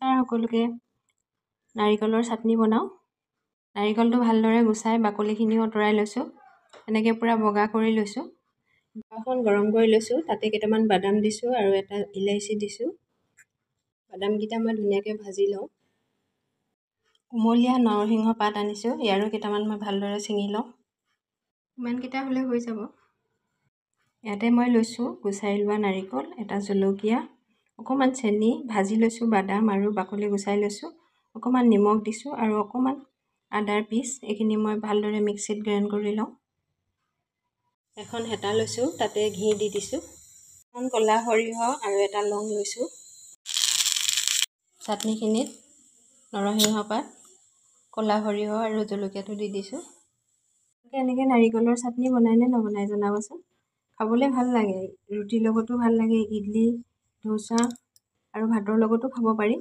নমস্কাৰ সকলোকে। নাৰিকলৰ চাটনি বনাওঁ। নাৰিকলটো ভালদৰে গুচাই বাকলিখিনি আঁতৰাই লৈছোঁ। এনেকৈ পূৰা বগা কৰি লৈছোঁ। তাৱাখন গৰম কৰি লৈছোঁ। তাতে কেইটামান বাদাম দিছোঁ আৰু এটা ইলাইচি দিছোঁ। বাদামকেইটা মই ধুনীয়াকৈ ভাজি লওঁ। কুমলীয়া নৰসিংহ পাত আনিছোঁ, ইয়াৰো কেইটামান মই ভালদৰে ছিঙি লওঁ। ইমানকেইটা হ'লে হৈ যাব। ইয়াতে মই লৈছোঁ গুচাই লোৱা নাৰিকল, এটা জলকীয়া, অকণমান চেনি, ভাজি লৈছোঁ বাদাম আৰু বাকলি গুচাই লৈছোঁ, অকণমান নিমখ দিছোঁ আৰু অকণমান আদাৰ পিচ। এইখিনি মই ভালদৰে মিক্সিত গ্ৰাইণ্ড কৰি লওঁ। এখন হেতা লৈছোঁ, তাতে ঘি দি দিছোঁ। এখন ক'লা সৰিয়হ আৰু এটা লং লৈছোঁ। চাটনিখিনিত নৰসিংহ পাত, ক'লা সৰিয়হ আৰু জলকীয়াটো দি দিছোঁ। এনেকৈ নাৰিকলৰ চাটনি বনাই নে নবনাই জনাবচোন। খাবলৈ ভাল লাগে, ৰুটিৰ লগতো ভাল লাগে, ইডলি, ধোচা আৰু ভাতৰ লগতো খাব পাৰি।